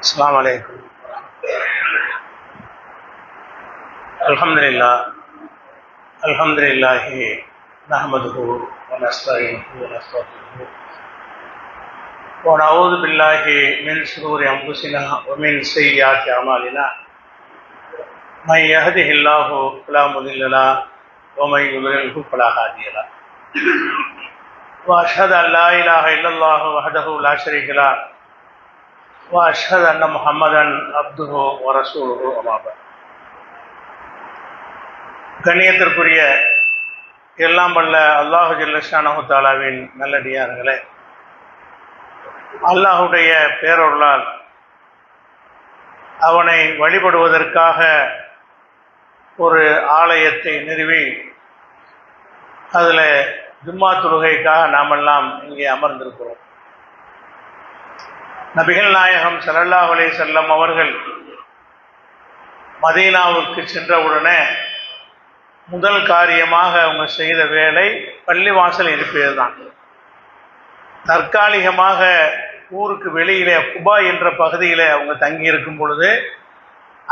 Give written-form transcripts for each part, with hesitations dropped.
السلام عليكم. الحمد لله نحمده ونستعينه ونستغفره ونعوذ بالله من شرور انفسنا ومن سيئات اعمالنا من يهده الله فلا مضل له ومن يضلل فلا هادي له واشهد ان لا اله الا الله وحده لا شريك له واشهد ان محمدا عبده ورسوله اما بعد. கண்ணியத்திற்குரிய எல்லாம் வல்ல அல்லாஹு ஜல்ல ஷானஹு தஆலாவின் நல்லடியார்களே, அல்லாஹுடைய பேரருளால் அவனை வழிபடுவதற்காக ஒரு ஆலயத்தை நிறுவி அதில் ஜும்மா தொழுகைக்காக நாமெல்லாம் இங்கே அமர்ந்திருக்கிறோம். நபிகள் நாயகம் ஸல்லல்லாஹு அலைஹி வஸல்லம் அவர்கள் மதீனாவுக்கு சென்றவுடனே முதல் காரியமாக அவங்க செய்த வேலை பள்ளிவாசல் எழுப்பியது தான். தற்காலிகமாக ஊருக்கு வெளியிலே குபா என்ற பகுதியில் அவங்க தங்கி இருக்கும் பொழுது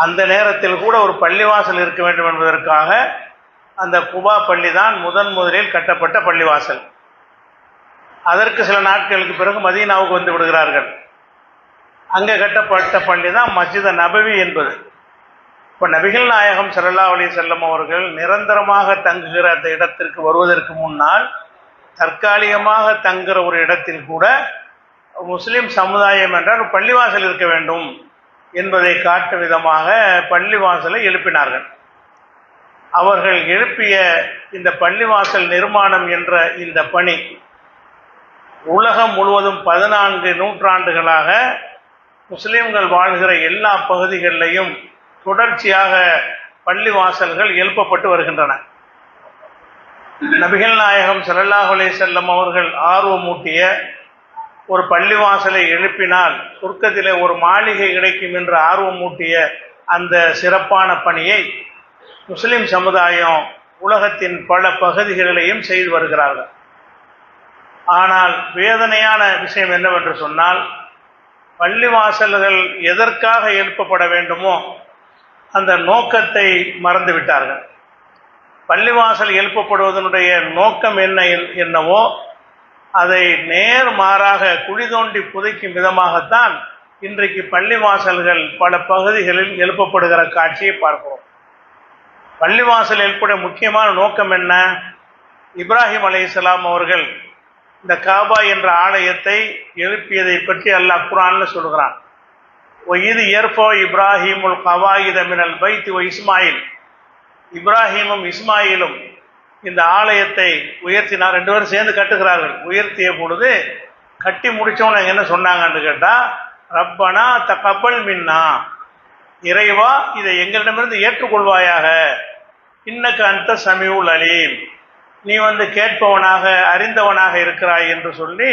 அந்த நேரத்தில் கூட ஒரு பள்ளிவாசல் இருக்க வேண்டும் என்பதற்காக அந்த குபா பள்ளி தான் முதலில் கட்டப்பட்ட பள்ளிவாசல். அதற்கு சில நாட்களுக்கு பிறகு மதீனாவுக்கு வந்து விடுகிறார்கள். அங்கே கட்டப்பட்ட பள்ளி தான் மஸ்ஜித் நபவி என்பது. இப்போ நபிகள் நாயகம் ஸல்லல்லாஹு அலைஹி வஸல்லம் அவர்கள் நிரந்தரமாக தங்குகிற அந்த இடத்திற்கு வருவதற்கு முன்னால் தற்காலிகமாக தங்குகிற ஒரு இடத்தில் கூட முஸ்லீம் சமுதாயம் என்றால் பள்ளிவாசல் இருக்க வேண்டும் என்பதை காட்டும் விதமாக பள்ளிவாசலை எழுப்பினார்கள். அவர்கள் எழுப்பிய இந்த பள்ளிவாசல் நிர்மாணம் என்ற இந்த பணி உலகம் முழுவதும் 14 நூற்றாண்டுகளாக முஸ்லீம்கள் வாழ்கிற எல்லா பகுதிகளிலையும் தொடர்ச்சியாக பள்ளிவாசல்கள் எழுப்பப்பட்டு வருகின்றன. நபிகள் நாயகம் ஸல்லல்லாஹு அலைஹி வஸல்லம் அவர்கள் ஆர்வமூட்டிய ஒரு பள்ளிவாசலை எழுப்பினால் சொர்க்கத்திலே ஒரு மாளிகை கிடைக்கும் என்று ஆர்வமூட்டிய அந்த சிறப்பான பணியை முஸ்லிம் சமுதாயம் உலகத்தின் பல பகுதிகளிலேயும் செய்து வருகிறார்கள். ஆனால் வேதனையான விஷயம் என்னவென்று சொன்னால், பள்ளிவாசல்கள் எதற்காக எழுப்பப்பட வேண்டுமோ அந்த நோக்கத்தை மறந்துவிட்டார்கள். பள்ளிவாசல் எழுப்பப்படுவதனுடைய நோக்கம் என்னவோ அதை நேர்மாறாக குழி தோண்டி புதைக்கும் விதமாகத்தான் இன்றைக்கு பள்ளிவாசல்கள் பல பகுதிகளில் எழுப்பப்படுகிற காட்சியை பார்க்கிறோம். பள்ளிவாசல் எழுப்படைய முக்கியமான நோக்கம் என்ன? இப்ராஹிம் அலைஹிஸ்ஸலாம் அவர்கள் இந்த காபா என்ற ஆலயத்தை எழுப்பியதை பற்றி அல்லாஹ் குர்ஆன்ல சொல்கிறான். இது ஏற்போ இப்ராஹிமுல் கவாயித மினல் பைத் வ இஸ்மாயில், இப்ராஹிமும் இஸ்மாயிலும் இந்த ஆலயத்தை உயர்த்தினார். 2 பேரும் சேர்ந்து கட்டுகிறார்கள். உயர்த்திய பொழுது கட்டி முடிச்சவங்க என்ன சொன்னாங்கன்னு கேட்டால், ரப்பனா தகப்பல் மின்னா, இறைவா இதை எங்களிடமிருந்து ஏற்றுக்கொள்வாயாக, இன்னக அன்த சமீஉல் அலீம், நீ கேட்பவனாக அறிந்தவனாக இருக்கிறாய் என்று சொல்லி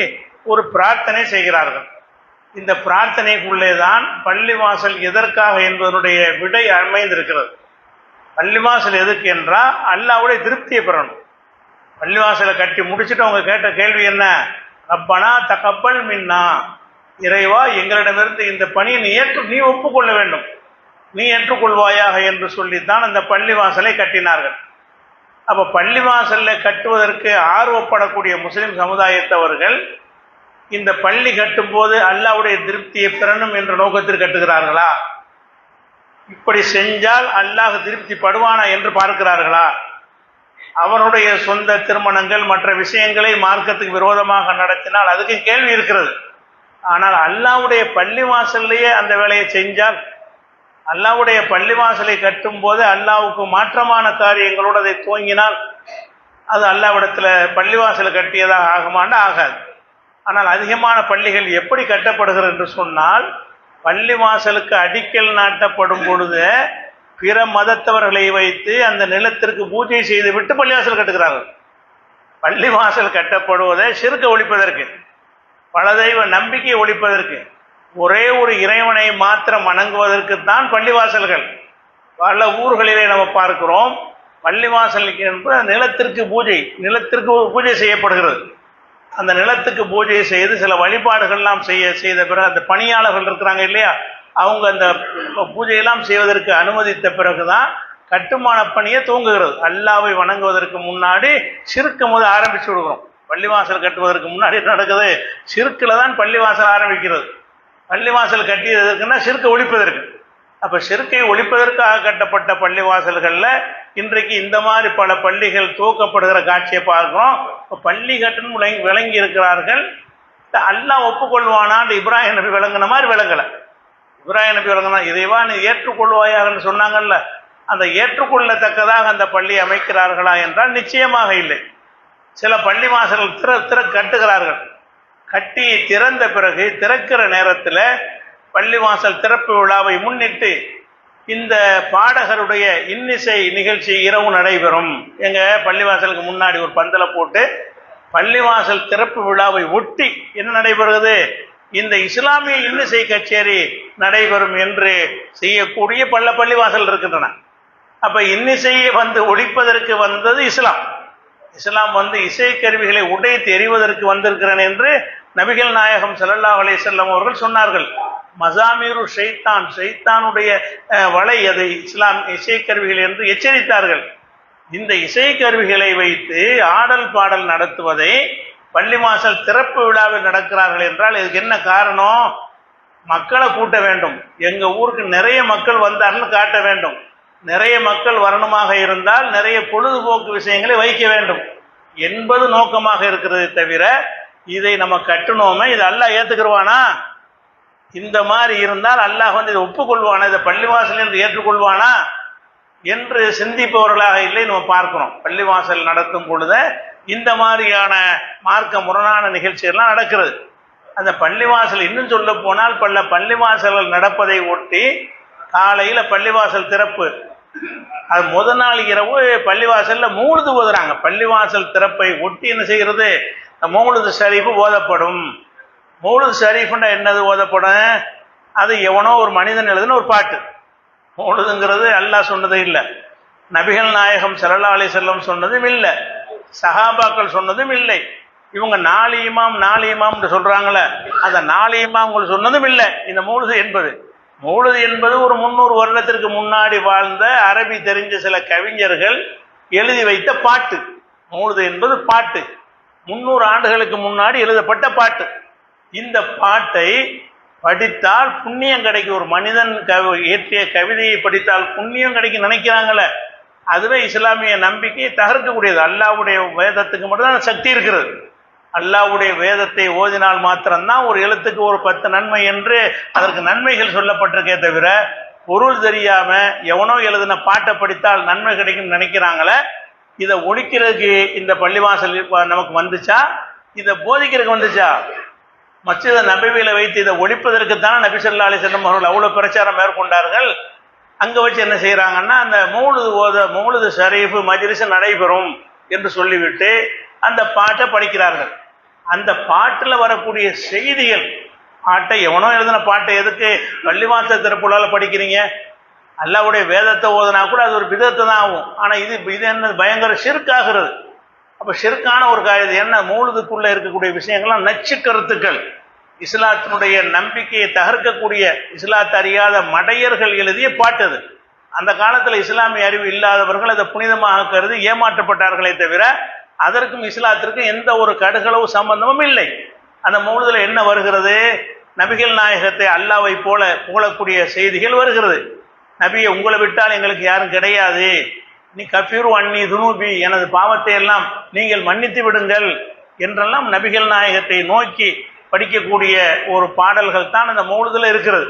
ஒரு பிரார்த்தனை செய்கிறார்கள். இந்த பிரார்த்தனைக்குள்ளே தான் பள்ளிவாசல் எதற்காக என்பதனுடைய விடை அமைந்திருக்கிறது. பள்ளிவாசல் எதுக்கு என்றால் அல்லாஹ்வுடைய திருப்தியை பெறணும். பள்ளிவாசலை கட்டி முடிச்சுட்டு அவங்க கேட்ட கேள்வி என்ன? ரப்பனா தகப்பல் மின்னா, இறைவா எங்களிடமிருந்து இந்த பணியை நீ ஒப்புக்கொள்ள வேண்டும், நீ ஏற்றுக்கொள்வாயாக என்று சொல்லித்தான் அந்த பள்ளிவாசலை கட்டினார்கள். அப்போ பள்ளிவாசலில் கட்டுவதற்கு ஆர்வப்படக்கூடிய முஸ்லிம் சமுதாயத்தவர்கள் இந்த பள்ளி கட்டும்போது அல்லாஹ்வுடைய திருப்தியை பெறணும் என்ற நோக்கத்தில் கட்டுகிறார்களா? இப்படி செஞ்சால் அல்லாஹ் திருப்தி படுவானா என்று பார்க்கிறார்களா? அவனுடைய சொந்த திருமணங்கள் மற்ற விஷயங்களை மார்க்கத்துக்கு விரோதமாக நடத்தினால் அதுக்கு கேள்வி இருக்கிறது. ஆனால் அல்லாஹ்வுடைய பள்ளிவாசல்லையே அந்த வேலையை செஞ்சால், அல்லாஹ்வுடைய பள்ளிவாசலை கட்டும் போது அல்லாஹ்வுக்கு மாற்றமான காரியங்களோடு அதை துவங்கினால் அது அல்லாஹ்விடத்தில் பள்ளிவாசலை கட்டியதாக ஆகுமான்னு ஆகாது. ஆனால் அதிகமான பள்ளிகள் எப்படி கட்டப்படுகிறது என்று சொன்னால், பள்ளிவாசலுக்கு அடிக்கல் நாட்டப்படும் பொழுது பிற மதத்தவர்களை வைத்து அந்த நிலத்திற்கு பூஜை செய்து விட்டு பள்ளிவாசல் கட்டுகிறார்கள். பள்ளிவாசல் கட்டப்படுவதை ஷிர்கை ஒழிப்பதற்கு, பல தெய்வ நம்பிக்கையை ஒழிப்பதற்கு, ஒரே ஒரு இறைவனை மாத்திரம் வணங்குவதற்குத்தான் பள்ளிவாசல்கள். பல ஊர்களிலே நம்ம பார்க்கிறோம், பள்ளிவாசல் என்பது நிலத்திற்கு பூஜை செய்யப்படுகிறது. அந்த நிலத்துக்கு பூஜை செய்து சில வழிபாடுகள்லாம் செய்த பிறகு அந்த பணியாளர்கள் இருக்கிறாங்க இல்லையா, அவங்க அந்த பூஜையெல்லாம் செய்வதற்கு அனுமதித்த பிறகுதான் கட்டுமான பணியை தூங்குகிறது. அல்லாவை வணங்குவதற்கு முன்னாடி ஷிர்க் முதல் ஆரம்பிச்சு விடுகிறோம். பள்ளிவாசல் கட்டுவதற்கு முன்னாடி என்ன நடக்குது? ஷிர்க்கில் தான் பள்ளிவாசல் ஆரம்பிக்கிறது. பள்ளிவாசல் கட்டியதற்குன்னா ஷிர்க்கை ஒழிப்பதற்கு. அப்போ ஷிர்க்கை ஒழிப்பதற்காக கட்டப்பட்ட பள்ளிவாசல்களில் இன்றைக்கு இந்த மாதிரி பல பள்ளிகள் தூக்கப்படுகிற காட்சியை பார்க்கிறோம். இப்போ பள்ளி கட்டணும் விளங்கி இருக்கிறார்கள். அல்லாஹ் ஒப்புக்கொள்வானான்னு இப்ராஹிம் நபி விளங்கின மாதிரி விளங்கலை. இப்ராஹிம் நபி விளங்கினா இதைவா நீ ஏற்றுக்கொள்வாயாகன்னு சொன்னாங்கல்ல, அந்த ஏற்றுக்கொள்ளத்தக்கதாக அந்த பள்ளி அமைக்கிறார்களா என்றால் நிச்சயமாக இல்லை. சில பள்ளி வாசல்கள் கட்டுகிறார்கள். கட்டி திறந்த பிறகு திறக்கிற நேரத்தில் பள்ளிவாசல் திறப்பு விழாவை முன்னிட்டு இந்த பாடகருடைய இன்னிசை நிகழ்ச்சி இரவு நடைபெறும். எங்க பள்ளிவாசலுக்கு முன்னாடி ஒரு பந்தலை போட்டு பள்ளிவாசல் திறப்பு விழாவை ஒட்டி என்ன நடைபெறுகிறது? இந்த இஸ்லாமிய இன்னிசை கச்சேரி நடைபெறும் என்று செய்யக்கூடிய பல பள்ளிவாசல் இருக்கின்றன. அப்ப இன்னிசையை ஒழிப்பதற்கு வந்தது இஸ்லாம். இஸ்லாம் இசைக்கருவிகளை உடைத்து எறிவதற்கு வந்திருக்கிறேன் என்று நபிகள் நாயகம் ஸல்லல்லாஹு அலைஹி வஸல்லம் அவர்கள் சொன்னார்கள். மசாமீரு ஷைத்தான், ஷைத்தானுடைய வலை அதை இஸ்லாம் இசைக்கருவிகள் என்று எச்சரித்தார்கள். இந்த இசைக்கருவிகளை வைத்து ஆடல் பாடல் நடத்துவதை பள்ளிவாசல் திறப்பு விழாவில் நடக்கிறார்கள் என்றால் இதுக்கு என்ன காரணம்? மக்களை கூட்ட வேண்டும். எங்க ஊருக்கு நிறைய மக்கள் வந்தார்கள் காட்ட வேண்டும். நிறைய மக்கள் வரணுமாக இருந்தால் நிறைய பொழுதுபோக்கு விஷயங்களை வைக்க வேண்டும் என்பது நோக்கமாக இருக்கிறது தவிர இதை நம்ம கட்டணுமே, இது அல்லாஹ் ஏத்துக்குருவானா? இந்த மாதிரி இருந்தால் அல்லாஹ் இதை ஒப்புக்கொள்வானா? இதை பள்ளிவாசல் என்று ஏற்றுக்கொள்வானா என்று சிந்திப்பவர்களாக இல்லை நம்ம பார்க்கிறோம். பள்ளிவாசல் நடத்தும் பொழுது இந்த மாதிரியான மார்க்க முரணான நிகழ்ச்சிகள்லாம் நடக்கிறது. அந்த பள்ளிவாசல் இன்னும் சொல்ல போனால் பல பள்ளிவாசல்கள் நடப்பதை ஒட்டி காலையில் பள்ளிவாசல் திறப்பு, அது முதல் நாள் இரவு பள்ளிவாசல்ல மௌலிது ஓதுறாங்க. பள்ளிவாசல் திறப்பை ஒட்டி என்ன செய்கிறது? மௌலிது ஷரீஃபு ஓதப்படும். மௌலிது ஷரீஃப்னா என்னது ஓதப்படும்? அது எவனோ ஒரு மனிதன் எழுதுன ஒரு பாட்டு. மௌலிதுங்கிறது அல்லாஹ் சொன்னது இல்லை, நபிகள் நாயகம் ஸல்லல்லாஹு அலைஹி வஸல்லம் சொன்னதும் இல்லை, சஹாபாக்கள் சொன்னதும் இல்லை. இவங்க நாலு இமாம் சொல்றாங்களே, அந்த நாலு இமாம்கள் சொன்னதும் இல்லை. இந்த மௌலிது என்பது ஒரு 300 வருடத்திற்கு முன்னாடி வாழ்ந்த அரபி தெரிஞ்ச சில கவிஞர்கள் எழுதி வைத்த பாட்டு. மௌலிது என்பது பாட்டு, 300 ஆண்டுகளுக்கு முன்னாடி எழுதப்பட்ட பாட்டு. இந்த பாட்டை படித்தால் புண்ணியம் கிடைக்கும். ஒரு மனிதன் இயற்றிய கவிதையை படித்தால் புண்ணியம் கிடைக்கும் நினைக்கிறாங்களே, அதுவே இஸ்லாமிய நம்பிக்கையை தகர்க்கக்கூடியது. அல்லாஹ்வுடைய வேதத்துக்கு மட்டும்தான் சக்தி இருக்கிறது. அல்லாஹ்வுடைய வேதத்தை ஓதினால் மாத்திரம்தான் ஒரு எழுத்துக்கு ஒரு 10 நன்மை என்று அதற்கு நன்மைகள் சொல்லப்பட்டிருக்கே தவிர பொருள் தெரியாம எவனோ எழுதின பாட்டை படித்தால் நன்மை கிடைக்கும் நினைக்கிறாங்களே. இதை ஒழிக்கிறதுக்கு இந்த பள்ளிவாசல் நமக்கு வந்துச்சா? இதை போதிக்கிறதுக்கு வந்துச்சா? மஸ்ஜித் நபவியில வைத்து இதை ஒழிப்பதற்குத்தான் நபி ஸல்லல்லாஹு அலைஹி வஸல்லம் அவர்கள் அவ்வளவு பிரச்சாரம் மேற்கொண்டார்கள். அங்க வச்சு என்ன செய்யறாங்கன்னா, அந்த மௌலிது ஷரீஃப் மஜ்லிஸ் நடைபெறும் என்று சொல்லிவிட்டு அந்த பாட்டை படிக்கிறார்கள். அந்த பாட்டில் வரக்கூடிய செய்திகள், பாட்டை எவனோ எழுதின பாட்டை எதுக்கு பள்ளிவாசல் திறப்புலால படிக்கிறீங்க? அல்லாஹ்வுடைய வேதத்தை ஓதுனா கூட அது ஒரு பிதத்தை தான் ஆகும். ஆனா இது என்ன பயங்கர ஷிர்க் ஆகிறது. அப்ப ஷிர்கான ஒரு காரியம் என்ன? மௌலிதுக்குள்ள இருக்கக்கூடிய விஷயங்கள்லாம் நச்சு கருத்துக்கள், இஸ்லாத்தினுடைய நம்பிக்கையை தகர்க்கக்கூடிய, இஸ்லாத்தை அறியாத மடையர்கள் எழுதிய பாட்டு அது. அந்த காலத்துல இஸ்லாமிய அறிவு இல்லாதவர்கள் அதை புனிதமாக கருதி ஏமாற்றப்பட்டார்களே தவிர அதற்கும் இஸ்லாத்திற்கும் எந்த ஒரு கடுகளவு சம்பந்தமும் இல்லை. அந்த மௌலிதுல என்ன வருகிறது? நபிகள் நாயகத்தை அல்லாஹ்வை போல புகழக்கூடிய செய்திகள் வருகிறது. நபியை உங்களை விட்டால் எங்களுக்கு யாரும் கிடையாது, நீ கஃபீரு அன்னி துனூபி, எனது பாவத்தை எல்லாம் நீங்கள் மன்னித்து விடுங்கள் என்றெல்லாம் நபிகள் நாயகத்தை நோக்கி படிக்கக்கூடிய ஒரு பாடல்கள் தான் அந்த மௌலிதுல இருக்கிறது.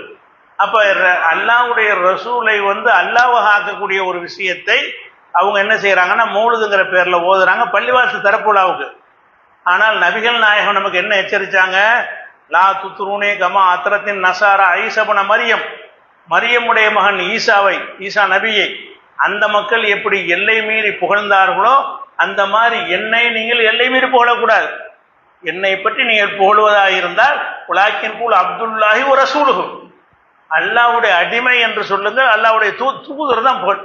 அப்ப அல்லாஹ்வுடைய ரசூலை அல்லாஹ்வாக ஆக்கக்கூடிய ஒரு விஷயத்தை அவங்க என்ன செய்யறாங்கன்னா மௌலிதுங்கிற பேர்ல ஓதுறாங்க பள்ளிவாசல் திறப்புலாவுக்கு. ஆனால் நபிகள் நாயகம் நமக்கு என்ன எச்சரிச்சாங்க? லா துத்ரூனே கமா அத்ரத்தின் நசாரா ஐசபன மரியமுடைய மகன் ஈசா நபியை அந்த மக்கள் எப்படி எல்லை மீறி புகழ்ந்தார்களோ அந்த மாதிரி என்னை நீங்கள் எல்லை மீறி புகழக்கூடாது. என்னை பற்றி நீங்கள் புகழ்வதாக இருந்தால் உலாக்கின் கூல் அப்துல்லாஹி ஒரு ரசூலுஹு, அல்லாஹ்வுடைய அடிமை என்று சொல்லுங்கள், அல்லாஹ்வுடைய தூதர் தான் புகழ்.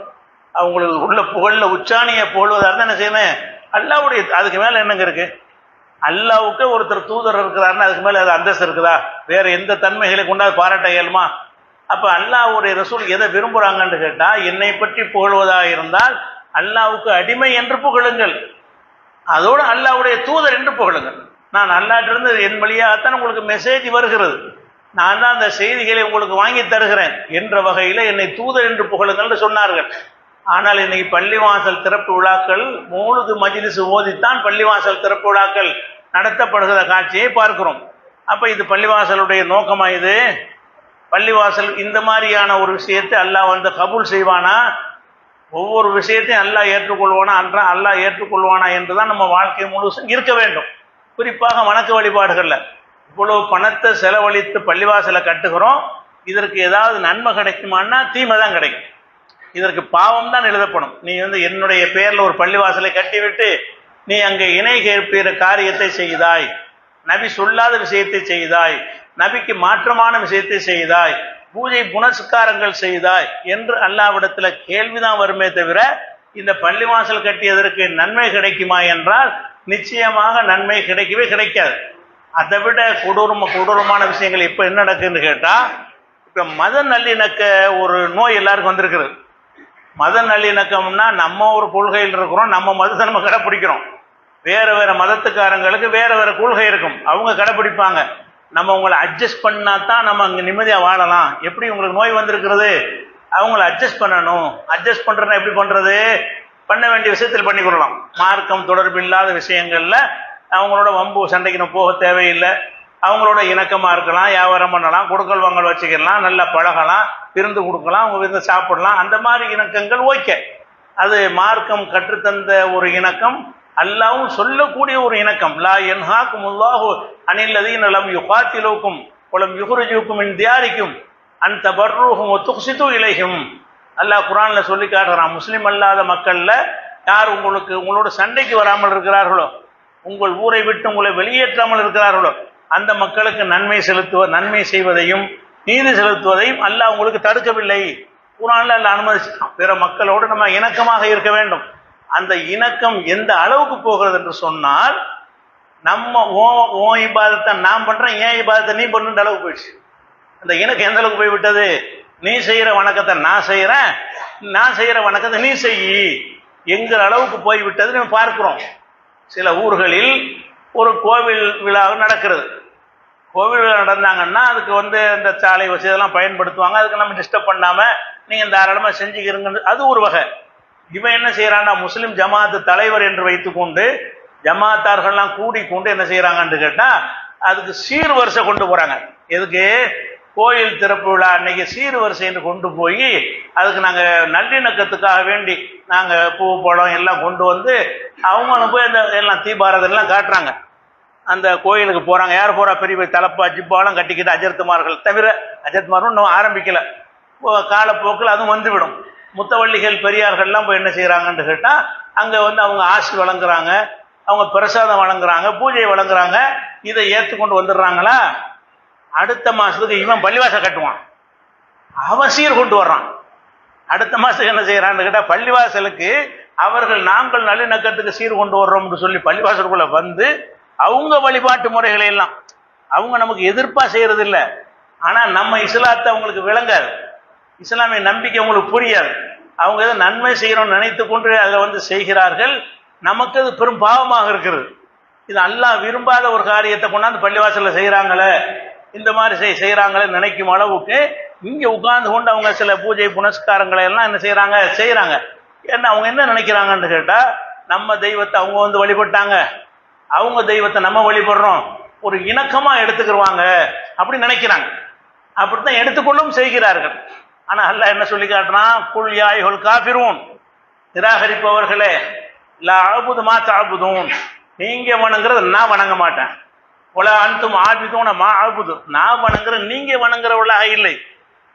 அவங்களுக்கு உள்ள புகழ்ல உச்சாணியை புகழ்வதாக இருந்தால் என்ன செய்யணும்? அல்லாஹ்வுடைய, அதுக்கு மேல என்னங்க இருக்கு? அல்லாஹ்வுக்கு ஒருத்தர் தூதர் இருக்கிறாருன்னா அதுக்கு மேல அது அந்தஸ்து இருக்குதா? வேற எந்த தன்மைகளை கொண்டாது பாராட்ட இயலுமா? அப்ப அல்லாஹ்வுடைய ரசூல் எதை விரும்புறாங்கன்னு கேட்டா, என்னை பற்றி புகழ்வதாக இருந்தால் அல்லாஹ்வுக்கு அடிமை என்று புகழுங்கள், அதோடு அல்லாஹ்வுடைய தூதர் என்று புகழுங்கள். நான் அல்லாஹ்விலிருந்து என் வழியாகத்தான் உங்களுக்கு மெசேஜ் வருகிறது, நான் தான் அந்த செய்திகளை உங்களுக்கு வாங்கி தருகிறேன் என்ற வகையில் என்னை தூதர் என்று புகழுங்கள் சொன்னார்கள். ஆனால் இன்னைக்கு பள்ளிவாசல் திறப்பு விழாக்கள் மௌலிது மஜ்லிஸ் ஓதித்தான் பள்ளிவாசல் திறப்பு விழாக்கள் நடத்தப்படுகிற காட்சியை பார்க்கிறோம். அப்ப இது பள்ளிவாசலுடைய நோக்கமா? இது பள்ளிவாசல் இந்த மாதிரியான ஒரு விஷயத்தை அல்லாஹ் வந்து கபூல் செய்வானா? ஒவ்வொரு விஷயத்தையும் அல்லாஹ் ஏற்றுக்கொள்வானா? அல்லாஹ் ஏற்றுக்கொள்வானா என்றுதான் நம்ம வாழ்க்கை முழுசும் இருக்க வேண்டும். குறிப்பாக வணக்க வழிபாடுகள்ல இவ்வளவு பணத்தை செலவழித்து பள்ளிவாசலை கட்டுகிறோம், இதற்கு ஏதாவது நன்மை கிடைக்குமான்னா தீமை தான் கிடைக்கும், இதற்கு பாவம் தான் எழுதப்படும். நீ வந்து என்னுடைய பெயர்ல ஒரு பள்ளிவாசலை கட்டிவிட்டு நீ அங்கே இணை கேட்பிற காரியத்தை செய்தாய், நபி சொல்லாத விஷயத்தை செய்தாய், நபிக்கு மாற்றமான விஷயத்தை செய்தாய், பூஜை புனஸ்காரங்கள் செய்தாய் என்று அல்லாஹ்விடத்துல கேள்விதான் வருமே தவிர இந்த பள்ளிவாசல் கட்டியதற்கு நன்மை கிடைக்குமா என்றால் நிச்சயமாக நன்மை கிடைக்கவே கிடைக்காது. அதை விட கொடூரமான விஷயங்கள் இப்ப என்ன நடக்குன்னு கேட்டா, இப்ப மத நல்லிணக்க ஒரு நோய் எல்லாருக்கும் வந்திருக்கிறது. மத நல்லிணக்கம்னா நம்ம ஒரு கொள்கையில் இருக்கிறோம், நம்ம மதத்தை நம்ம கடைப்பிடிக்கிறோம், வேற வேற மதத்துக்காரங்களுக்கு வேற வேற கொள்கை இருக்கும், அவங்க கடைப்பிடிப்பாங்க. நம்ம உங்களை அட்ஜஸ்ட் பண்ணா தான் நம்ம அங்கே நிம்மதியாக வாழலாம். எப்படி உங்களுக்கு நோய் வந்திருக்கிறது? அவங்கள அட்ஜஸ்ட் பண்ணணும். அட்ஜஸ்ட் பண்ணுறதுனா எப்படி பண்ணுறது? பண்ண வேண்டிய விஷயத்தில் பண்ணிக்கொள்ளலாம். மார்க்கம் தொடர்பு இல்லாத விஷயங்கள்ல அவங்களோட வம்பு சண்டைக்கு நம்ம போக தேவையில்லை. அவங்களோட இணக்கமாக இருக்கலாம், வியாபாரம் பண்ணலாம், கொடுக்கல் வாங்கல் வச்சுக்கலாம், நல்லா பழகலாம், விருந்து கொடுக்கலாம், அவங்க விருந்து சாப்பிடலாம். அந்த மாதிரி இணக்கங்கள் ஓகே, அது மார்க்கம் கற்றுத்தந்த ஒரு இணக்கம், அல்லாஹ்வும் சொல்லக்கூடிய ஒரு இணக்கம். லா யன்ஹாகுமுல்லாஹு அனில்லதீன லம் யுகாத்திலூக்கும் வலம் யுஹ்ரிஜூக்கும் மின் தியாரிக்கும் அன் தபர்ருஹும் வ துக்ஸிது இலைஹிம். அல்லாஹ் குர்ஆன்ல சொல்லி காட்டுறான், முஸ்லிம் அல்லாத மக்கள்ல யார் உங்களோட சண்டைக்கு வராமல் இருக்கிறார்களோ, உங்கள் ஊரை விட்டு உங்களை வெளியேற்றாமல் இருக்கிறார்களோ, அந்த மக்களுக்கு நன்மை செய்வதையும் நீதி செலுத்துவதையும் அல்லாஹ் உங்களுக்கு தடுக்கவில்லை. குர்ஆன்ல அல்லாஹ் அனுமதிச்சான். பிற மக்களோடு நம்ம இணக்கமாக இருக்க வேண்டும். அந்த இணக்கம் எந்த அளவுக்கு போகிறது என்று சொன்னால், நம்ம ஓ இபாதத்தை நான் பண்றேன், ஏன் இபாதத்தை நீ பண்ணுன்ற அளவுக்கு போயிடுச்சு. அந்த இணக்கம் எந்த அளவுக்கு போய்விட்டது? நீ செய்யற வணக்கத்தை நான் செய்யறேன், நான் செய்யற வணக்கத்தை நீ செய்யி என்கிற அளவுக்கு போய்விட்டது நம்ம பார்க்கிறோம். சில ஊர்களில் ஒரு கோவில் விழா நடக்கிறது. கோவில் விழா நடந்தாங்கன்னா அதுக்கு வந்து இந்த சாலை வசதி இதெல்லாம் பயன்படுத்துவாங்க, அதுக்கு நம்ம டிஸ்டர்ப் பண்ணாம நீங்க தாராளமா செஞ்சுக்கிறீங்க, அது ஒரு வகை. இவன் என்ன செய்யறான்னா, முஸ்லிம் ஜமாத்து தலைவர் என்று வைத்துக்கொண்டு ஜமாத்தார்கள்லாம் கூடிக்கொண்டு என்ன செய்யறாங்கன்னு கேட்டா, அதுக்கு சீர்வரிசை கொண்டு போறாங்க. எதுக்கு? கோயில் திறப்பு விழா அன்னைக்கு சீர்வரிசை என்று கொண்டு போய் அதுக்கு நாங்க நல்லிணக்கத்துக்காக வேண்டி நாங்க பூ பழம் எல்லாம் கொண்டு வந்து அவங்களும் போய் அந்த எல்லாம் தீபாரதம் எல்லாம் காட்டுறாங்க. அந்த கோயிலுக்கு போறாங்க. யார் போறா? பெரிய பெரிய தலப்பா ஜிப்பாலாம் கட்டிக்கிட்டு அஜர்த்துமார்கள் தவிர, அஜர்த்துமாரும் இன்னும் ஆரம்பிக்கல, காலப்போக்கில் அதுவும் வந்துவிடும். முத்தவள்ளிகள் பெரியார்கள்லாம் போய் என்ன செய்யறாங்கன்னு கேட்டா, அங்க வந்து அவங்க ஆசி வழங்குறாங்க, அவங்க பிரசாதம் வழங்குறாங்க, பூஜை வழங்குறாங்க. இதை ஏற்றுக்கொண்டு வந்துடுறாங்களா? அடுத்த மாசத்துக்கு இவன் பள்ளிவாசல் கட்டுவான், அவன் சீர் கொண்டு வர்றான். அடுத்த மாசத்துக்கு என்ன செய்யறான்னு கேட்டா, பள்ளிவாசலுக்கு அவர்கள் நாங்கள் நல்லிணக்கத்துக்கு சீர் கொண்டு வர்றோம்னு சொல்லி பள்ளிவாசலுக்குள்ள வந்து அவங்க வழிபாட்டு முறைகளை எல்லாம் அவங்க நமக்கு எதிர்ப்பா செய்யறது இல்லை. ஆனா நம்ம இஸ்லாத்தை அவங்களுக்கு விளங்காது, இஸ்லாமிய நம்பிக்கை அவங்களுக்கு புரியாது. அவங்க எதை நன்மை செய்யணும்னு நினைத்து கொண்டு அதை வந்து செய்கிறார்கள். நமக்கு அது பெரும் பாவமாக இருக்கிறது. இது அல்லாஹ் விரும்பாத ஒரு காரியத்தை கொண்டாந்து பள்ளிவாசல்ல செய்யறாங்களே, இந்த மாதிரி செய்யறாங்களே நினைக்கும் அளவுக்கு இங்க உட்கார்ந்து கொண்டு அவங்க சில பூஜை புனஸ்காரங்களை எல்லாம் என்ன செய்யறாங்க. ஏன்னா அவங்க என்ன நினைக்கிறாங்கன்னு கேட்டா, நம்ம தெய்வத்தை அவங்க வந்து வழிபட்டாங்க, அவங்க தெய்வத்தை நம்ம வழிபடுறோம், ஒரு இணக்கமா எடுத்துக்கிடுவாங்க அப்படி நினைக்கிறாங்க. அப்படித்தான் எடுத்துக்கொள்ளும் செய்கிறார்கள். ஆனா அல்லாஹ் என்ன சொல்லி காட்டுறான், குல் யா அய்யுஹல் காஃபிரூன், நிராகரிப்பவர்களே, லா அஅபுது மா தஅபுதூன், நீங்க வணங்குறது நான் வணங்க மாட்டேன், வலா அன்தும் ஆபிதூன மா அஅபுது, நான் வணங்குற நீங்க வணங்குறவர்களாக இல்லை,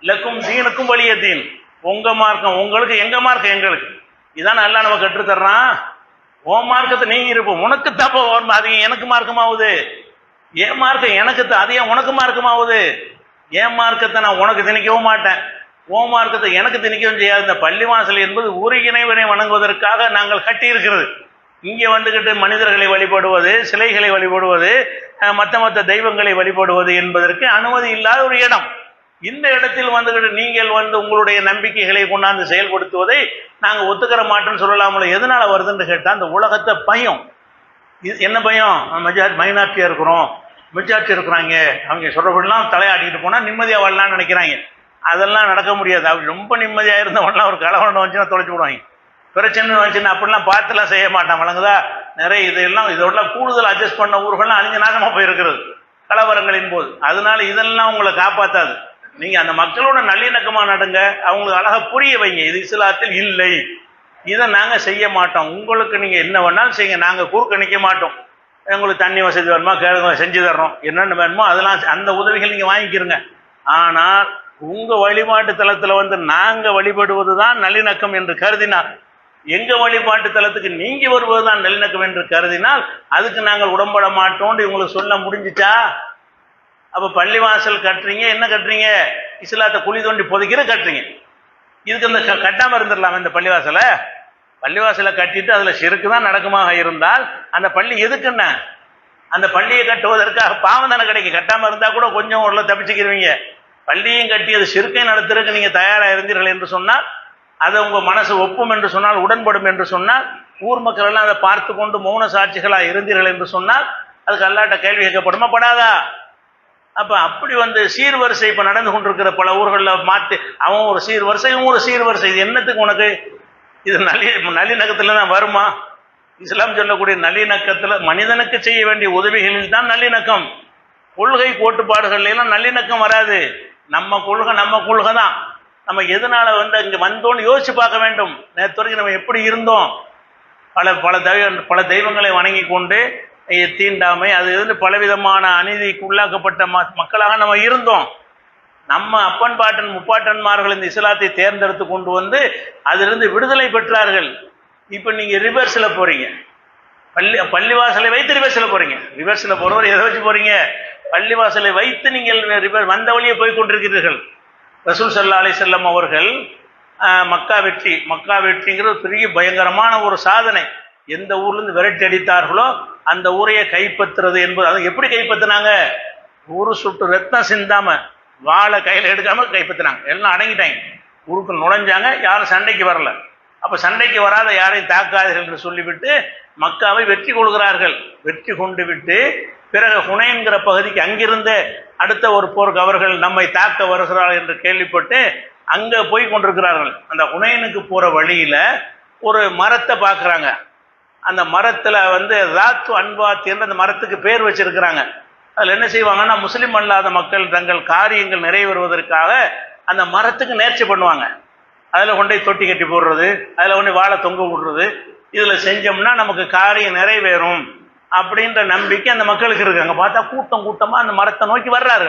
லக்கும் தீனுக்கும் வலிய தீன், உங்க மார்க்கம் உங்களுக்கு, எங்க மார்க்கம் எங்களுக்கு. இதான் அல்லாஹ் நம்ம கற்றுத்தர்றான். உன் மார்க்கத்தை நீங்க இருப்போம், உனக்கு தப்ப அது எனக்கு மார்க்கமாகுது, என் மார்க்கம் எனக்கு அது ஏன் உனக்கு மார்க்கமாகுது? என் மார்க்கத்தை நான் உனக்கு திணிக்கவும் மாட்டேன், உன் மார்க்கத்தை எனக்கு திணிக்கவும் செய்யாது. இந்த பள்ளிவாசல் என்பது ஒரு இறைவனை வணங்குவதற்காக நாங்கள் கட்டி இருக்கிறது. இங்கே வந்துகிட்டு மனிதர்களை வழிபடுவது, சிலைகளை வழிபடுவது, மற்ற தெய்வங்களை வழிபடுவது என்பதற்கு அனுமதி இல்லாத ஒரு இடம். இந்த இடத்தில் வந்துகிட்டு நீங்கள் வந்து உங்களுடைய நம்பிக்கைகளை கொண்டாந்து செயல்படுத்துவதை நாங்கள் ஒத்துக்கிற மாட்டோம்னு சொல்லலாமல. எதனால வருதுன்னு கேட்டால் அந்த உலகத்தை பயம். இது என்ன பயம்? மைனாரிட்டியாக இருக்கிறோம், மெஜாரிட்டி இருக்கிறாங்க, அவங்க சொல்கிறபடிலாம் தலையாட்டிட்டு போனால் நிம்மதியாக வாழலாம்னு நினைக்கிறாங்க. அதெல்லாம் நடக்க முடியாது. அவங்க ரொம்ப நிம்மதியாக இருந்தவங்களாம் ஒரு கலவரம் வந்துச்சுன்னா தொலைச்சி விடுவாங்க. பிரச்சனை வந்துச்சுன்னா அப்படிலாம் பார்த்துலாம் செய்ய மாட்டான். வழங்குதா? நிறைய இதெல்லாம் கூடுதல் அட்ஜஸ்ட் பண்ண ஊர்கள்லாம் அழிஞ்ச நாசமாக போயிருக்கிறது கலவரங்களின் போது. அதனால இதெல்லாம் உங்களை காப்பாற்றாது. நீங்கள் அந்த மக்களோட நல்லிணக்கமாக நடங்க, அவங்களுக்கு அழகாக புரிய வைங்க, இது இஸ்லாத்தில் இல்லை, இதை நாங்கள் செய்ய மாட்டோம், உங்களுக்கு நீங்கள் என்ன வேணாலும் செய்யுங்க, நாங்கள் குறுக்க நிற்க மாட்டோம், உங்களுக்கு தண்ணி வசதி வேணுமா கேளுங்க, செஞ்சு தர்றோம், என்னென்ன வேணுமோ அதெல்லாம் அந்த உதவிகள் நீங்கள் வாங்கிக்கிறங்க. ஆனால் உங்கள் வழிபாட்டு தலத்தில் வந்து நாங்கள் வழிபடுவது தான் நல்லிணக்கம் என்று கருதினால், எங்கள் வழிபாட்டு தலத்துக்கு நீங்கள் வருவது தான் நல்லிணக்கம் என்று கருதினால் அதுக்கு நாங்கள் உடம்பட மாட்டோம்னு இவங்களுக்கு சொல்ல முடிஞ்சிச்சா? அப்போ பள்ளிவாசல் கட்டுறீங்க, என்ன கட்டுறீங்க? இஸ்லாத்தை குழி தோண்டி புதைக்கிற கட்டுறீங்க. இதுக்கு இந்த கட்டாமல் இருந்துடலாம். இந்த பள்ளிவாசலை கட்டிட்டு அதில் சிறுக்கு தான் நடக்குமாக இருந்தால் அந்த பள்ளி எதுக்குன்னா? அந்த பள்ளியை கட்டுவதற்காக பாவம் தானே கிடைக்கும். கட்டாமல் இருந்தால் கூட கொஞ்சம் உள்ள தப்பிச்சுக்கிறீங்க. பள்ளியும் கட்டி அது சிறுக்கை நடத்துறதுக்கு நீங்கள் தயாராக இருந்தீர்கள் என்று சொன்னால், அதை உங்கள் மனசு ஒப்பும் என்று சொன்னால், உடன்படும் என்று சொன்னால், ஊர் மக்கள் எல்லாம் அதை பார்த்து கொண்டு மௌன சாட்சிகளாக இருந்தீர்கள் என்று சொன்னால் அதுக்கு அல்லாட்ட கேள்வி கேட்கப்படுமா படாதா? அப்போ அப்படி வந்து சீர்வரிசை இப்போ நடந்து கொண்டிருக்கிற பல ஊர்களில் மாற்றி அவன் ஒரு சீர்வரிசை, இவன் ஒரு சீர்வரிசை. இது என்னத்துக்கு உனக்கு? இது நல்லிணக்கத்தில் தான் வருமா? இஸ்லாம் சொல்லக்கூடிய நல்லிணக்கத்தில் மனிதனுக்கு செய்ய வேண்டிய உதவிகளில் தான் நல்லிணக்கம். கொள்கை கோட்பாடுகள்லாம் நல்லிணக்கம் வராது. நம்ம கொள்கை தான். நம்ம எதனால வந்து இங்கே வந்தோன்னு யோசிச்சு பார்க்க வேண்டும். நேற்று வரைக்கும் நம்ம எப்படி இருந்தோம்? பல தெய்வங்களை வணங்கி கொண்டு தீண்டாமை அது இருந்து பலவிதமான அநீதிக்கு உள்ளாக்கப்பட்ட மக்களாக நம்ம இருந்தோம். நம்ம அப்பன் பாட்டன் முப்பாட்டன்மார்கள் இந்த இஸ்லாத்தை தேர்ந்தெடுத்து கொண்டு வந்து அதிலிருந்து விடுதலை பெற்றார்கள். இப்போ நீங்கள் ரிவர்ஸில் போகிறீங்க. பள்ளிவாசலை வைத்து ரிவர்ஸில் போகிறீங்க. ரிவர்ஸில் போகிறவர் எதை வச்சு போகிறீங்க? பள்ளிவாசலை வைத்து நீங்கள் வந்த வழியே போய் கொண்டிருக்கிறீர்கள். ரசூல் ஸல்லல்லாஹு அலைஹி வஸல்லம் அவர்கள் மக்கா வெற்றிங்கிறது பெரிய பயங்கரமான ஒரு சாதனை. எந்த ஊர்லேருந்து விரட்டி அடித்தார்களோ அந்த ஊரையை கைப்பற்றுறது என்பது. அதை எப்படி கைப்பற்றினாங்க? ஒரு சொட்டு ரத்தம் சிந்தாம, வாழை கையில் எடுக்காம கைப்பற்றினாங்க. எல்லாம் அடங்கிட்டாங்க, ஊருக்குள் நுழைஞ்சாங்க, யாரும் சண்டைக்கு வரல. அப்போ சண்டைக்கு வராத யாரையும் தாக்காதீர்கள் என்று சொல்லிவிட்டு மக்காவை வெற்றி கொள்கிறார்கள். வெற்றி கொண்டு விட்டு பிறகு ஹுனைன்கிற பகுதிக்கு அங்கிருந்து அடுத்த ஒரு போருக்கு அவர்கள் நம்மை தாக்க வருகிறார்கள் என்று கேள்விப்பட்டு அங்கே போய் கொண்டிருக்கிறார்கள். அந்த ஹுனைனுக்கு போகிற வழியில் ஒரு மரத்தை பார்க்குறாங்க. அந்த மரத்தில் வந்து ராத்து அன்பாத் என்று அந்த மரத்துக்கு பேர் வச்சிருக்கிறாங்க. அதில் என்ன செய்வாங்கன்னா, முஸ்லீம் அல்லாத மக்கள் தங்கள் காரியங்கள் நிறைவேறுவதற்காக அந்த மரத்துக்கு நேர்ச்சி பண்ணுவாங்க. அதில் கொண்டே தொட்டி கட்டி போடுறது, அதில் கொண்டு வாழை தொங்க விடுறது, இதில் செஞ்சோம்னா நமக்கு காரியம் நிறைவேறும் அப்படின்ற நம்பிக்கை அந்த மக்களுக்கு இருக்காங்க. பார்த்தா கூட்டமாக அந்த மரத்தை நோக்கி வர்றாரு.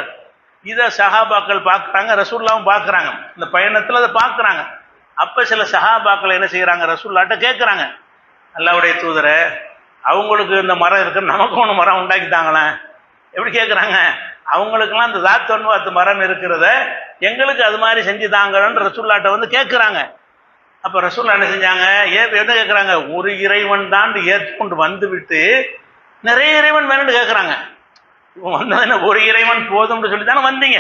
இதை சஹாபாக்கள் பார்க்குறாங்க, ரசூல்லாவும் பார்க்குறாங்க. இந்த பயணத்தில் அதை பார்க்குறாங்க. அப்போ சில சஹாபாக்கள் என்ன செய்கிறாங்க, ரசூல்லாட்ட கேட்குறாங்க, அல்லாஹ்வுடைய தூதரை, அவங்களுக்கு இந்த மரம் இருக்குன்னு நமக்கு ஒன்று மரம் உண்டாக்கிட்டாங்களேன். எப்படி கேட்குறாங்க? அவங்களுக்கெல்லாம் இந்த தாத்தொன்பாத்து மரம் இருக்கிறத எங்களுக்கு அது மாதிரி செஞ்சு தாங்கன்னு ரசூல்லாட்ட வந்து கேட்குறாங்க. அப்போ ரசூல்லா என்ன செஞ்சாங்க? என்ன கேட்குறாங்க? ஒரு இறைவன் தான் ஏற்றுக்கொண்டு வந்து விட்டு நிறைய இறைவன் வேணும்னு கேட்குறாங்க. வந்ததுன்னா ஒரு இறைவன் போதும்னு சொல்லி தானே வந்தீங்க.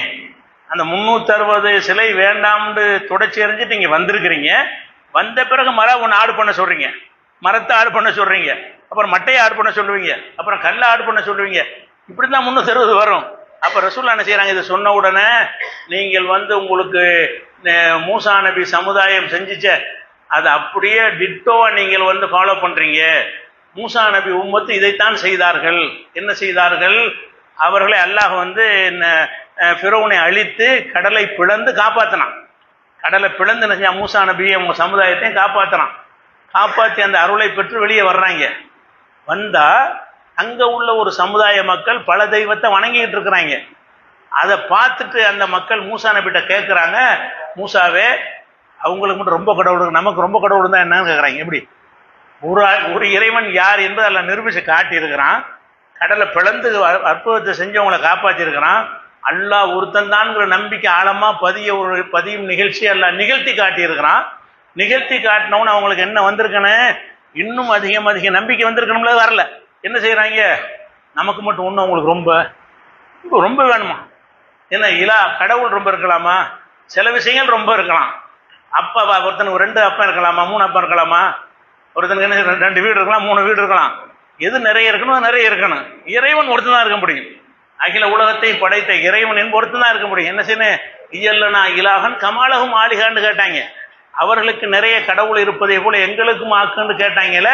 அந்த 360 சிலை வேண்டாம்னு தொடச்சி எறிஞ்சிட்டு இங்கே வந்திருக்கிறீங்க. வந்த பிறகு மரம் ஒன்று ஆடு பண்ண சொல்கிறீங்க, மரத்தை ஆடு பண்ண சொல்கிறீங்க, அப்புறம் மட்டையை ஆடு பண்ண சொல்லுவீங்க, அப்புறம் கல்லை ஆடு பண்ண சொல்லுவீங்க. இப்படி தான் 360 வரும். அப்போ ரசூல்லா என்ன செய்கிறாங்க? இதை சொன்ன உடனே நீங்கள் வந்து உங்களுக்கு மூசா நபி சமுதாயம் செஞ்சிச்ச அதை அப்படியே டிட்டோவை நீங்கள் வந்து ஃபாலோ பண்ணுறீங்க. மூசா நபி உம்மத்து இதைத்தான் செய்தார்கள். என்ன செய்தார்கள்? அவர்களை அல்லாஹ் வந்து ஃபிரௌனை அழித்து கடலை பிளந்து காப்பாற்றினான். கடலை பிளந்து என்ன மூசா நபியை அவங்க சமுதாயத்தையும் காப்பாற்றினான். காப்பாற்றி அந்த அருளை பெற்று வெளியே வர்றாங்க. வந்தால் அங்கே உள்ள ஒரு சமுதாய மக்கள் பல தெய்வத்தை வணங்கிட்டு இருக்கிறாங்க. அதை பார்த்துட்டு அந்த மக்கள் மூசா நபிட்ட கேட்குறாங்க, மூசாவே, அவங்களுக்கு மட்டும் ரொம்ப கடவுள், நமக்கு ரொம்ப கடவுள் தான் என்னன்னு கேட்குறாங்க. எப்படி? ஒரு இறைவன் யார் என்பதை அதில் நிரூபித்து காட்டியிருக்கிறான். கடலை பிளந்து அற்புதத்தை செஞ்சவங்களை காப்பாற்றிருக்கிறான். அல்லாஹ் ஒருத்தன் தான்ங்கிற நம்பிக்கை ஆழமாக பதியும் நிகழ்ச்சி எல்லாம் நிகழ்த்தி காட்டியிருக்கிறான். நிகழ்த்தி காட்டினவன்னு அவங்களுக்கு என்ன வந்திருக்கனே, இன்னும் அதிக நம்பிக்கை வந்திருக்கணும்ல, வரல. என்ன செய்கிறாங்க? நமக்கு மட்டும் ஒன்று, அவங்களுக்கு ரொம்ப வேணுமா? என்ன கடவுள் ரொம்ப இருக்கலாமா? சில விஷயங்கள் ரொம்ப இருக்கலாம். அப்பா ஒருத்தனுக்கு 2 அப்பா இருக்கலாமா? 3 அப்பா இருக்கலாமா? ஒருத்தனுக்கு 2 வீடு இருக்கலாம், 3 வீடு இருக்கலாம். எது நிறைய இருக்கணும்? நிறைய இருக்கணும். இறைவன் ஒருத்தன் தான் இருக்க முடியும். அகில உலகத்தை படைத்த இறைவன் என்பது ஒருத்தன் தான் இருக்க முடியும். என்ன செய்யணும்? இயல்லனா இலாகன் கமாலகும் ஆலிகான்னு கேட்டாங்க. அவர்களுக்கு நிறைய கடவுள் இருப்பதே போல எங்களுக்கும் ஆக்குன்னு கேட்டாங்கல்ல,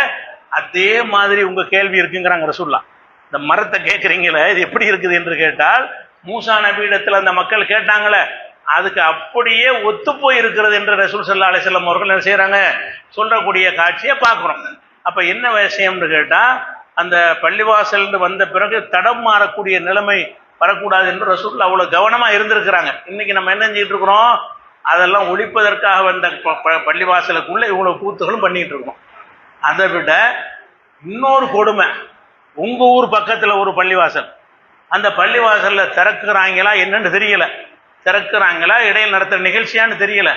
அதே மாதிரி உங்க கேள்வி இருக்குங்கிறாங்க ரசூலுல்லாஹ். இந்த மரத்தை கேட்குறீங்களே, இது எப்படி இருக்குது என்று கேட்டால், மூசா நபியிடத்தில் அந்த மக்கள் கேட்டாங்களே, அதுக்கு அப்படியே ஒத்து போய் இருக்கிறது என்று ரசூல் ஸல்லல்லாஹு அலைஹி வஸல்லம் அவர்கள் என்ன செய்யறாங்க? சொல்லக்கூடிய காட்சியை பார்க்குறோம். அப்ப என்ன விஷயம்னு கேட்டா, அந்த பள்ளிவாசல் வந்த பிறகு தடம் மாறக்கூடிய நிலைமை வரக்கூடாது என்று ரசூல் அவ்வளவு கவனமா இருந்திருக்கிறாங்க. இன்னைக்கு நம்ம என்ன செஞ்சுட்டு இருக்கிறோம்? அதெல்லாம் ஒழிப்பதற்காக வந்த பள்ளிவாசலுக்குள்ள இவ்வளவு கூத்துகளும் பண்ணிட்டு இருக்கோம். அதை விட இன்னொரு கொடுமை, உங்க ஊர் பக்கத்துல ஒரு பள்ளிவாசல், அந்த பள்ளிவாசல்ல திறக்குறாங்களா என்னன்னு தெரியல, திறக்குறாங்களா இடையில் நடத்துற நிகழ்ச்சியான்னு தெரியல,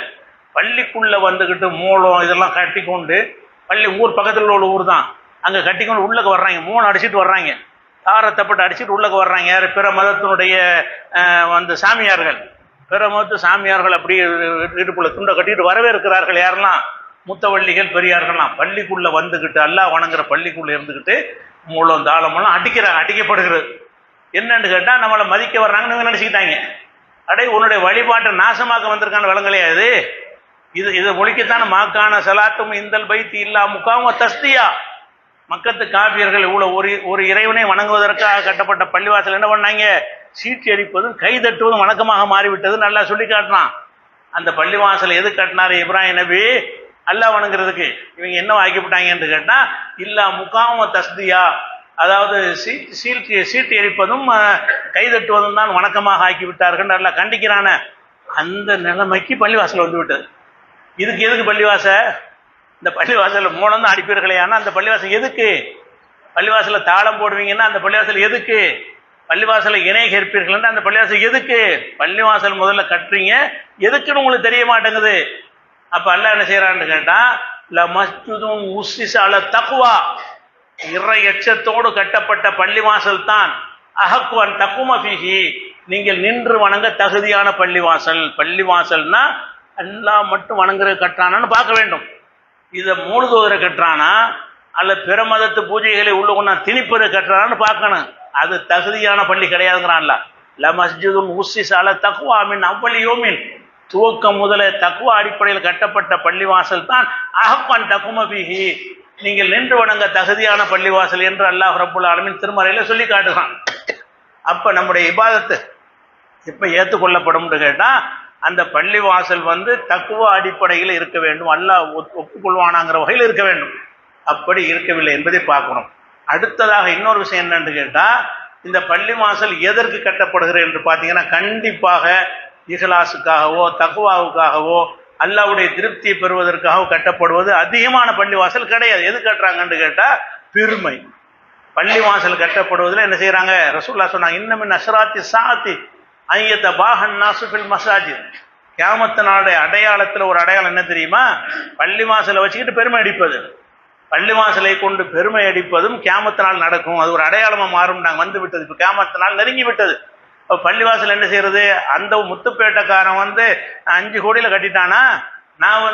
பள்ளிக்குள்ள வந்துகிட்டு மூலம் இதெல்லாம் கட்டி கொண்டு, ஊர் பக்கத்தில் உள்ள ஊர் தான், அங்க கட்டிக்கொண்டு உள்ளக்கு வர்றாங்க, 3 அடிச்சுட்டு வர்றாங்க, தாரத்தப்பட்டு அடிச்சுட்டு உள்ளக்கு வர்றாங்க. யாரு? பிற மதத்தினுடைய சாமியார்கள், பிற மதத்து சாமியார்கள் அப்படியே இடுப்புள்ள துண்டை கட்டிட்டு வரவே இருக்கிறார்கள். யாரெல்லாம்? முத்தவள்ளிகள், பெரியார்கள்லாம் பள்ளிக்குள்ள வந்துகிட்டு, அல்லாஹ் வணங்குற பள்ளிக்குள்ள இருந்துகிட்டு மூலம் தாளமெல்லாம் அடிக்கப்படுகிறது. என்னன்னு கேட்டா, நம்மளை மதிக்க வர்றாங்கன்னு நினைச்சுக்கிட்டாங்க. அடே, உன்னுடைய வழிபாட்டை நாசமாக்க வந்திருக்கான விலங்கலையா இது? இதை ஒழிக்கத்தான மாக்கான சலாத்தும் இந்தல் பைத்தி இல்லா முக்காம தஸ்தியா. மக்கத்து காபியர்கள் இவ்வளவு ஒரு இறைவனை வணங்குவதற்காக கட்டப்பட்ட பள்ளிவாசல் என்ன பண்ணாங்க? சீட்டி அடிப்பதும் கை தட்டுவதும் வணக்கமாக மாறிவிட்டது. நல்லா சொல்லி காட்டினான். அந்த பள்ளிவாசல் எது கட்டினாரு இப்ராஹிம் நபி? அல்லாஹ் வணங்குறதுக்கு. இவங்க என்ன ஆக்கிவிட்டாங்க என்று கேட்டா, இல்லா முகாம தஸ்தியா, அதாவது சீட்டி அடிப்பதும் கை தட்டுவதும் தான் வணக்கமாக ஆக்கிவிட்டார்கள். நல்லா கண்டிக்கிறான அந்த நிலைமைக்கு பள்ளிவாசல் வந்து விட்டது. இதுக்கு எதுக்கு பள்ளிவாசல்? இந்த பள்ளிவாசல் மூலம் தான் அடிப்பீர்களே, ஆனால் அந்த பள்ளிவாசல் எதுக்கு? பள்ளிவாசல தாளம் போடுவீங்கன்னா அந்த பள்ளிவாசல் எதுக்கு? பள்ளிவாசலை இணை கேட்பீர்கள் அந்த பள்ளிவாசல் எதுக்கு? பள்ளிவாசல் முதல்ல கட்டுறீங்க, எதுக்குன்னு உங்களுக்கு தெரிய மாட்டேங்குது. அப்ப அல்லாஹ் என்ன செய்யறான்னு கேட்டா, லமஸ்ஜிதுன் உஸ்ஸிஸ அலா தக்வா, இறை எச்சத்தோடு கட்டப்பட்ட பள்ளிவாசல் தான் அஹக்குவன் தக்கும ஃபீஹி, நீங்கள் நின்று வணங்க தகுதியான பள்ளிவாசல். பள்ளிவாசல்னா அல்லாஹ் மட்டும் வணங்குற கட்டுறானான்னு பார்க்க வேண்டும். இதை மூழ்குவதை கட்டுறானா அல்ல பிற மதத்து பூஜைகளை உள்ள கொண்டா திணிப்பதை கட்டுறான்னு பார்க்கணும். அது தகுதியான பள்ளி கிடையாதுங்கிறான்ல. லமஸ்ஜிதுன் உஸ்ஸிஸ அலா தக்வா மின் அவ்வல் யௌமின், துவக்கம் முதல தக்வா அடிப்படையில் கட்டப்பட்ட பள்ளிவாசல் தான் அஹ்கன் தகும பிஹி, நீங்கள் நின்று வணங்க தகுதியான பள்ளிவாசல் என்று அல்லாஹ் ரப்புல் ஆலமீன் திருமறையில சொல்லி காட்டுகிறான். அப்ப நம்முடைய இபாதத்து எப்ப ஏற்றுக்கொள்ளப்படும் கேட்டா, அந்த பள்ளிவாசல் தக்குவா அடிப்படையில் இருக்க வேண்டும், அல்லாஹ் ஒப்புக்கொள்வானாங்கிற வகையில் இருக்க வேண்டும். அப்படி இருக்கவில்லை என்பதை பார்க்கணும். அடுத்ததாக இன்னொரு விஷயம் என்னன்னு கேட்டா, இந்த பள்ளிவாசல் எதற்கு கட்டப்படுகிறது என்று பார்த்தீங்கன்னா, கண்டிப்பாக இஹ்லாஸுக்காகவோ தக்குவாவுக்காகவோ அல்லாஹ்வுடைய திருப்தியை பெறுவதற்காகவோ கட்டப்படுவது அதிகமான பள்ளிவாசல் கிடையாது. எது கட்டுறாங்கன்னு கேட்டா, பெருமை. பள்ளிவாசல் கட்டப்படுவதில் என்ன செய்யறாங்க? ரசூலுல்லாஹ் சொன்னாங்க, இன்னமின் அஷ்ராத்தி சாத்தி ஐயத்த பாஹன் நாசுபில் மசாஜித். கியாமத்து நாளுடைய அடையாளத்தில் ஒரு அடையாளம் என்ன தெரியுமா? பள்ளிவாசலை வச்சுக்கிட்டு பெருமை அடிப்பது. பள்ளிவாசலை கொண்டு பெருமை அடிப்பதும் கியாமத்து நாள் நடக்கும். அது ஒரு அடையாளமா மாறும். நாங்கள் வந்து விட்டது, இப்போ கியாமத்து நாள் நெருங்கி விட்டது. இப்போ பள்ளிவாசல் என்ன செய்யறது? அந்த முத்துப்பேட்டைக்காரன் 5 கோடியில கட்டிட்டானா, நான்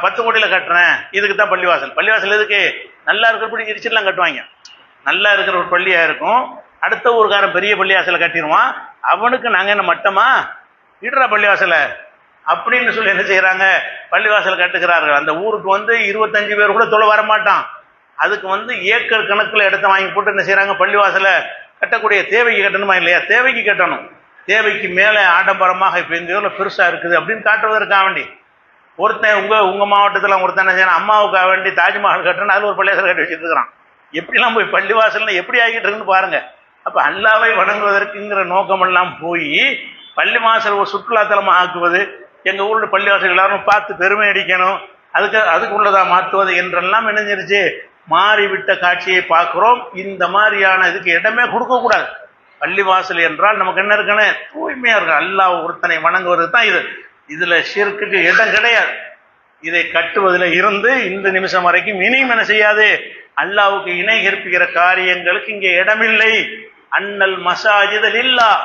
10 கோடியில கட்டுறேன். இதுக்கு தான் பள்ளிவாசல். பள்ளிவாசல் எதுக்கு? நல்லா இருக்கிறபடி இடிச்சிடலாம் கட்டுவாங்க. நல்லா இருக்கிற ஒரு பள்ளியா இருக்கும், அடுத்த ஊருக்காரன் பெரிய பள்ளிவாசலை கட்டிடுவான். அவனுக்கு நாங்கள் என்ன மட்டமா? இடுற பள்ளிவாசலை அப்படின்னு சொல்லி என்ன செய்யறாங்க? பள்ளிவாசல் கட்டுகிறார்கள். அந்த ஊருக்கு 25 பேர் கூட தொலை வரமாட்டான். அதுக்கு ஏக்கர் கணக்கில் இடத்த வாங்கி போட்டு என்ன செய்யறாங்க? பள்ளிவாசலை கட்டக்கூடிய தேவைக்கு கட்டணுமா இல்லையா? தேவைக்கு கட்டணும். தேவைக்கு மேலே ஆடம்பரமாக இப்போ இந்த ஊரில் பெருசாக இருக்குது அப்படின்னு காட்டுவதற்காக வேண்டி ஒருத்தன் உங்க மாவட்டத்தில் ஒருத்தன் என்ன செய்யறான்? அம்மாவுக்காக வேண்டி தாஜ்மஹால் கட்டணும், அதில் ஒரு பள்ளிவாசல் கட்டி வச்சுட்டு இருக்கிறான். எப்படிலாம் போய் பள்ளிவாசல்னா எப்படி ஆகிட்டு இருக்குன்னு பாருங்க. அப்போ அல்லாவை வணங்குவதற்குங்கிற நோக்கமெல்லாம் போய் பள்ளிவாசல் ஒரு சுற்றுலாத்தலமாக ஆக்குவது, எங்கள் ஊரில் பள்ளிவாசல் எல்லாரும் பார்த்து பெருமை அடிக்கணும், அதுக்கு உள்ளதாக மாற்றுவது என்றெல்லாம் இணைஞ்சிருச்சு மாறிவிட்ட காட்சியை பார்க்கிறோம். இந்த மாதிரியான இதுக்கு இடமே கொடுக்கக்கூடாது. பள்ளிவாசல் என்றால் நமக்கு என்ன இருக்குன்னு தூய்மையா இருக்கு. அல்லாஹ் ஒருத்தனை வணங்குவதற்கு தான் இது. இதுல ஷிர்க்குக்கு இடம் கிடையாது. இதை கட்டுவதில் இருந்து இந்த நிமிஷம் வரைக்கும் இனியும் என்ன செய்யாது? அல்லாஹ்வுக்கு இணை கற்பிக்கிற காரியங்களுக்கு இங்கே இடமில்லை. அன்னல் மசாஜித லில்லாஹ்,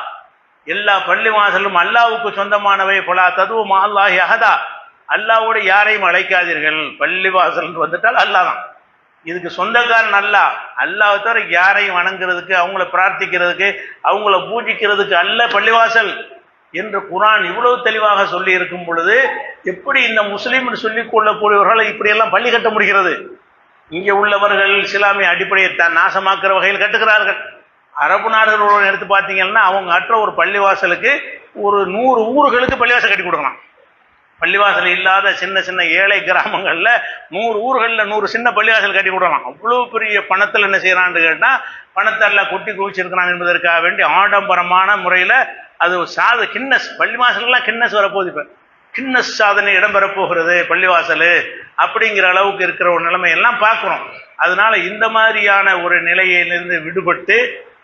எல்லா பள்ளிவாசலும் அல்லாஹ்வுக்கு சொந்தமானவை. ஃபலா ததுஉ மஅல்லாஹி அஹதா, அல்லாஹ்வோடு யாரையும் அழைக்காதீர்கள். பள்ளிவாசல் வந்துட்டால் அல்லாஹ் தான், இதுக்கு சொந்தக்காரன் அல்லாஹ். அல்லாஹ் தவிர யாரையும் வணங்குறதுக்கு, அவங்கள பிரார்த்திக்கிறதுக்கு, அவங்கள பூஜிக்கிறதுக்கு அல்ல பள்ளிவாசல் என்று குர்ஆன் இவ்வளவு தெளிவாக சொல்லி இருக்கும் பொழுது எப்படி இந்த முஸ்லீம் சொல்லிக் கொள்ளக்கூடியவர்களை இப்படியெல்லாம் பள்ளி கட்ட முடிகிறது? இங்கே உள்ளவர்கள் இஸ்லாமிய அடிப்படையை தான் நாசமாக்குற வகையில் கட்டுகிறார்கள். அரபு நாடுகளோடு எடுத்து பார்த்தீங்கன்னா அவங்க கட்டுற ஒரு பள்ளிவாசலுக்கு ஒரு 100 ஊர்களுக்கு பள்ளிவாசல் கட்டி கொடுக்கலாம். பள்ளிவாசல் இல்லாத சின்ன சின்ன ஏழை கிராமங்களில் 100 ஊர்களில் 100 சின்ன பள்ளிவாசல் கட்டி கொடுக்கலாம். அவ்வளோ பெரிய பணத்தில் என்ன செய்யறான்னு கேட்டால் பணத்தை எல்லாம் கொட்டி குவிச்சிருக்கிறான் என்பதற்காக வேண்டி ஆடம்பரமான முறையில் அது கின்னஸ் பள்ளிவாசல்லாம் கின்னஸ் வரப்போகுது. இப்போ கின்னஸ் சாதனை இடம்பெறப்போகிறது பள்ளிவாசல் அப்படிங்கிற அளவுக்கு இருக்கிற ஒரு நிலைமையெல்லாம் பார்க்குறோம். அதனால இந்த மாதிரியான ஒரு நிலையிலிருந்து விடுபட்டு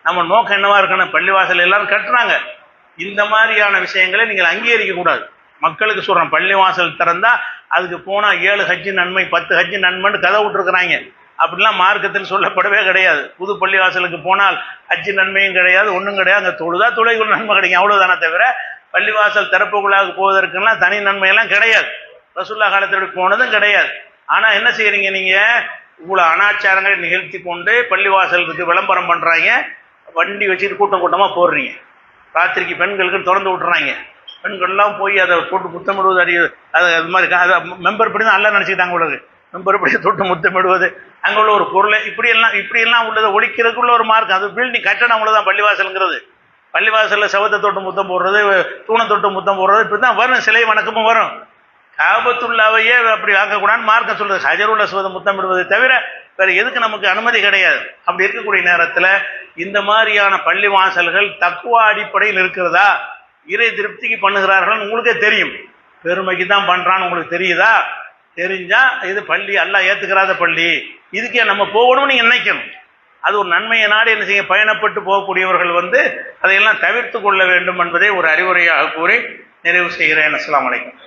நம்ம நோக்கம் என்னவா இருக்கணும்? பள்ளிவாசல் எல்லாரும் கட்டுறாங்க, இந்த மாதிரியான விஷயங்களை நீங்கள் அங்கீகரிக்க கூடாது. மக்களுக்கு சொல்கிறோம், பள்ளிவாசல் திறந்தா அதுக்கு போனால் 7 ஹஜ்ஜு நன்மை 10 ஹஜ்ஜு நன்மைன்னு கதை விட்டுருக்குறாங்க. அப்படிலாம் மார்க்கத்தில் சொல்லப்படவே கிடையாது. புது பள்ளிவாசலுக்கு போனால் ஹஜ்ஜு நன்மையும் கிடையாது, ஒன்றும் கிடையாது. அங்கே தொழுகைக்குள்ள நன்மை கிடைக்கும், அவ்வளோதானே தவிர பள்ளிவாசல் திறப்புக்குள்ளாக போவதற்கெல்லாம் தனி நன்மையெல்லாம் கிடையாது. ரசூலுல்லாஹ் காலத்தில் போனதும் கிடையாது. ஆனால் என்ன செய்கிறீங்க நீங்கள்? இவ்வளோ அனாச்சாரங்களை நிகழ்த்தி கொண்டு பள்ளிவாசலுக்கு விளம்பரம் பண்ணுறாங்க, வண்டி வச்சுட்டு கூட்டம் கூட்டமாக போடுறீங்க. ராத்திரிக்கு பெண்களுக்கு திறந்து விட்டுறாங்க, பெண்கள்லாம் போய் அதை தொட்டு முத்தமிடுவது அது மாதிரி அதை மெம்பர் படி தான் எல்லாம் நினச்சிக்கிட்டாங்க. உங்களுக்கு மெம்பர் படி தொட்டு முத்தமிடுவது, அங்கே உள்ள ஒரு பொருளை இப்படியெல்லாம் உள்ளதை ஒழிக்கிறதுக்குள்ள ஒரு மார்க். அது பில்டிங் கட்டணம் அவ்வளோதான் பள்ளிவாசலுங்கிறது. பள்ளிவாசலில் செவத்தை தொட்டு முத்தம் போடுறது, தூணை தொட்டு முத்தம் போடுறது, இப்படி தான் வரும். சிலை வணக்கமும் வரும். காபத்துல்லாவையே அப்படி ஆக்கக்கூடாதுன்னு மார்க்கம் சொல்றது. ஹஜருல் அஸ்வதை முத்தமிடுவதை தவிர வேறு எதுக்கு நமக்கு அனுமதி கிடையாது. அப்படி இருக்கக்கூடிய நேரத்தில் இந்த மாதிரியான பள்ளிவாசல்கள் தக்குவா அடிப்படையில் இருக்கிறதா, இறை திருப்திக்கு பண்ணுகிறார்கள் உங்களுக்கே தெரியும். பெருமைக்கு தான் பண்ணுறான்னு உங்களுக்கு தெரியுதா? தெரிஞ்சா இது பள்ளி அல்லாஹ் ஏற்றுக்கிறாத பள்ளி, இதுக்கே நம்ம போகணும்னு நீங்கள் நினைக்கணும். அது ஒரு நன்மையை நாடு என்ன செய்ய பயணப்பட்டு போகக்கூடியவர்கள் அதையெல்லாம் தவிர்த்து கொள்ள வேண்டும் என்பதை ஒரு அறிவுரையாக கூறி நிறைவு செய்கிறேன். அஸ்ஸலாமு அலைக்கும்.